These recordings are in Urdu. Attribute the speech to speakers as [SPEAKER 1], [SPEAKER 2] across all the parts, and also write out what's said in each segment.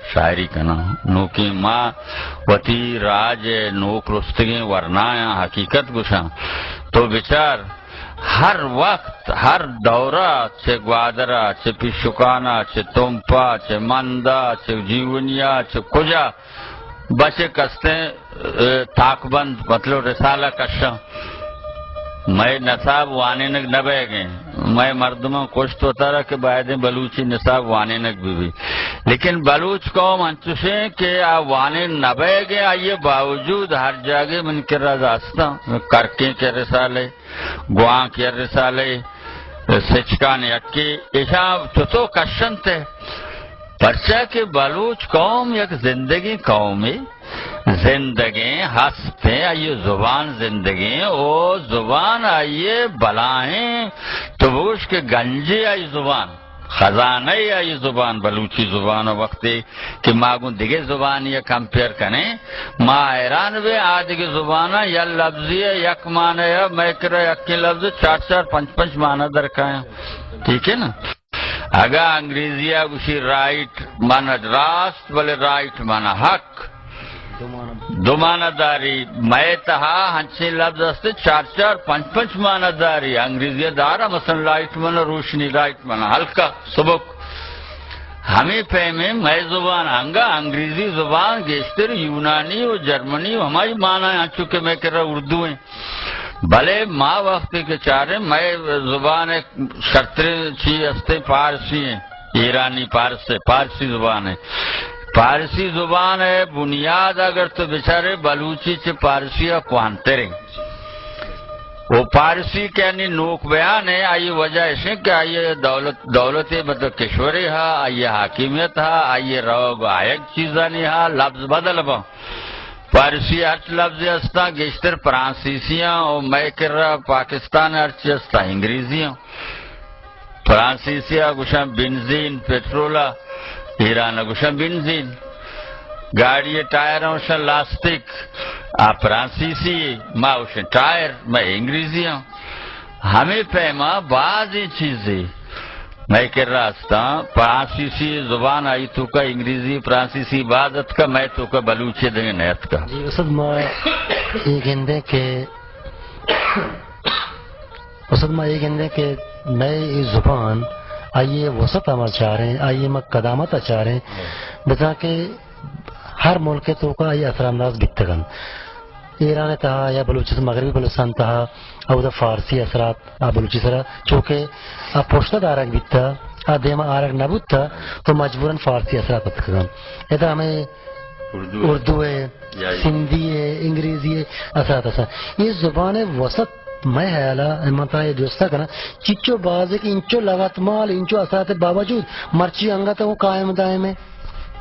[SPEAKER 1] شاعری کنا نوکی ماں وتی راج نوک رستگیں ورنایا حقیقت گشاں تو بچار ہر وقت ہر دورہ چھ گوادرہ چھ پیشکانا چھ تمپا چھ مندا چھ جیونیا چھ کجا بچے کستے تاک بند مطلب رسالہ کشاں میں نصاب وانے نک نہ بہ گئے میں مردموں کچھ تو طرح کے باعدیں بلوچی نصاب وانے نک بھی لیکن بلوچ قوم انچوشیں کہ وانے نہ بہ گئے آئیے باوجود ہر جگہ من کے رضاستہ کرکیں کے رسالے گواں کے رسالے سچکان یکی ایشا تو کشن تھے پرچہ کہ بلوچ قوم یک زندگی قومی زندگی ہستے آئیے زبان زندگی او زبان آئیے بلائیں تبوش کے گنجی آئی زبان خزانہ آئی زبان بلوچی زبان وقتی کہ ماگون دیگے زبان یہ کمپیر کریں ما ایران بے آدھگی زبانہ یا لفظی یک معنی ہے میں کرا یکی لفظ 4-4-5-5 معنی درکایا ٹھیک ہے نا اگر انگریزیہ گوشی رائٹ مانا راست بلے رائٹ مانا حق دو معنی داری میں تہا ہنچی لفظ استے 4-4-5-5 معنی داری انگریزیہ دارا مثلا لائٹ مانا روشنی رائٹ مانا ہلکا سبک ہمیں فہمیں میں زبان ہنگا انگریزی زبان گیشتر یونانی و جرمنی و ہماری معنی ہیں چونکہ میں کہہ رہا اردو ہیں بھلے ماں وقت کے چارے میں زبان شرطر چی استے پارسی ہیں ایرانی پارسی زبان ہے پارسی زبان ہے بنیاد اگر تو بیچارے بلوچی چھ پارسی کوانتے رہیں وہ پارسی کے یعنی نوک بیان ہے آئیے وجہ ایسے کہ آئیے دولت مطلب کشوری ہا آئیے حاکمیت ہا آئیے روگ آئیک چیزانی ہا لفظ بدل با پارسی ارچ لفظ استا گیشتر فرانسیسیاں اور میں کر رہا پاکستان ارچ استا انگریزیاں فرانسیسیاں گوشاں بنزین پیٹرولا ایران گوشاں بنزین گاڑی ٹائر ہوشاں لاسٹک فرانسیسی ما ہوشاں ٹائر میں انگریزی ہوں ہمیں فہما بعضی چیزیں میں کہہ رہا تھا فرانسیسی زبان آئی تو کا انگریزی فرانسیسی بعضت کا میں تو کا بلوچی دیں نیت کا
[SPEAKER 2] جی اسد ما یہ گندے کہ نئے زبان آئیے وسط عمل چاہ رہے ہیں آئیے میں قدامت چاہ رہے ہیں بتا کہ ہر ملک تو کا آئیے اثر انداز بکتگن ایران تہا یا بلوچستان مغربی بلوچستان تہا او دا فارسی اثرات بلوچی سرا چونکہ پوشتہ دارک بیتا دیما آرک نبود تھا تو مجبوراً فارسی اثرات بکتگن ایتا ہمیں اردو ہے سندھی ہے انگریزی ہے اثرات یہ زبان وسط میں حیالہ امانتا یہ دوستا کرنا چچو باز ہے کہ انچو لغت مال انچو اثرات باوجود مرچی انگتا وہ قائم دائم ہے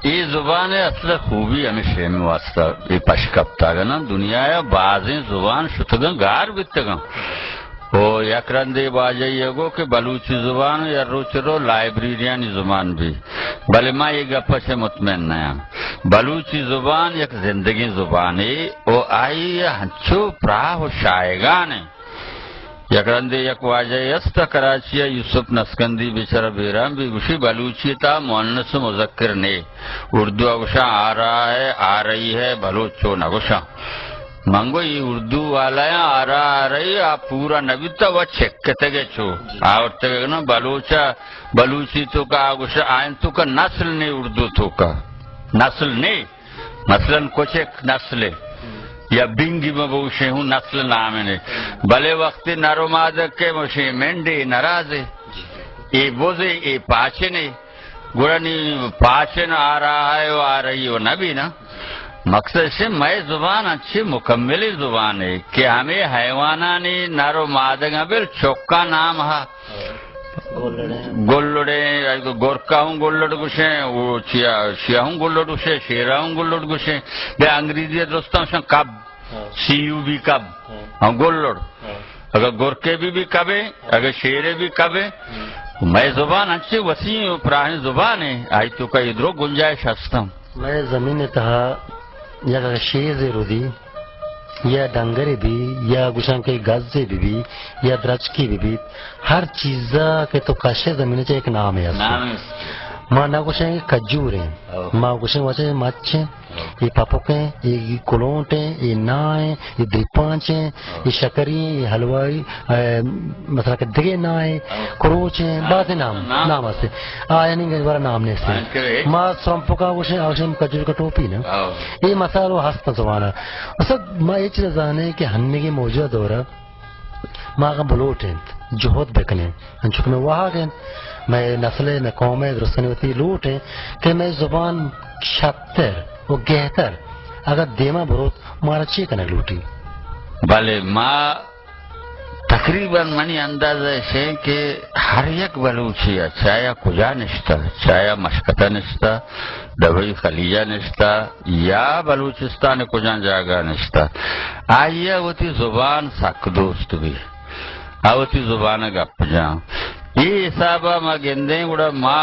[SPEAKER 1] یہ زبان اصل خوبی ہمیشہ میں واسطہ یہ پشکپتا گا نا دنیا ہے بعضیں زبان شتگن گار بیتگن وہ یکرندے باجائی گو کہ بلوچی زبان یا روچرو لائبریریانی زبان بھی بلے ماں یہ گپا سے مطمئن نیا بلوچی زبان یک زندگی زبان ہے وہ آئی ہنچو پراہ و شائگان ہے یکرندے یک واجہ استا کراچی یوسف نسکندی بیچارہ بیرام بھی گوشی بلوچی تا مؤنث مذکر نے اردو اگوشا آ رہا ہے آ رہی ہے بلوچو نگوشا منگو یہ اردو والا ہے آ رہا آ رہی آپ پورا نبی تا وہ چھکتے گے چھو آورتے گے نا بلوچی تو کا آگوشا آئین تو کا نسل نہیں اردو تو کا نسل نہیں مثلا کچھ ایک نسل ہے یا بنگی میں بوشے ہوں نسل نام ہے بلے وقتی نرو مادک کے موشے مینڈے نرازے اے بوزے اے پاچنے گرانی پاچن آ رہا ہے وہ آ رہی وہ نبی نا مقصد سے میں زبان اچھی مکملی زبان ہے کہ ہمیں حیوانانی نرو مادک بل چوکا نام ہے گلڑے گورکا ہوں گلڑ گوشے وہ شیعہ ہوں گلڑ گوشے شیرہ ہوں گلڑ گوشے بے انگریزی دوستوں سے کب سی یو بھی کب گلڑ اگر گورکے بھی کبے اگر شیرے بھی کبے میں زبان اچھی وسیع پرانی زبان ہے آئی تو کا ادھرو گنجائش ہستا ہوں
[SPEAKER 2] میں زمین تہا یا شیز رو دی یا ڈنگرے بھی یا گوشان کے گز بھی یا درچ کی بھی ہر چیز کے تو کاشے زمین چاہے ایک نام ہے ماں نہ کچھ کجور ہیں ماں کچھ وجہ مچ ہیں یہ پاپک ہیں یہ کلونٹ ہیں یہ نا ہیں یہ دیپانچ ہیں یہ شکری ہیں یہ حلوائی مثلا کہ دگے نا ہیں کروچ ہیں بعض نام سے آیا نہیں بارا نام نے سے ماں سرمپو کا کچھ آوشم کجور کا ٹوپی نا یہ مسالو ہست زمانہ اصل ماں یہ چیز جانے کہ ہننے کی موجودہ دورہ ماں کا بلوٹ ہیں جوہد بکنے انچک میں وہاں گئے میں نسل میں قوم درستنی ہوتی لوٹ ہے کہ میں زبان شتر و گہتر اگر دیما بروت مارا چی کنک لوٹی
[SPEAKER 1] بلے ماں تقریباً منی اندازہ ہے کہ ہر یک بلوچی چایا کجا نشتا چایا مشکتہ نشتا دبئی خلیجہ نشتا یا بلوچستان کجا جاگا نشتا آئیا ہوتی زبان سک دوست بھی آوتی زبان گپ جاؤں یہ حسابہ ما گندیں گوڑا ما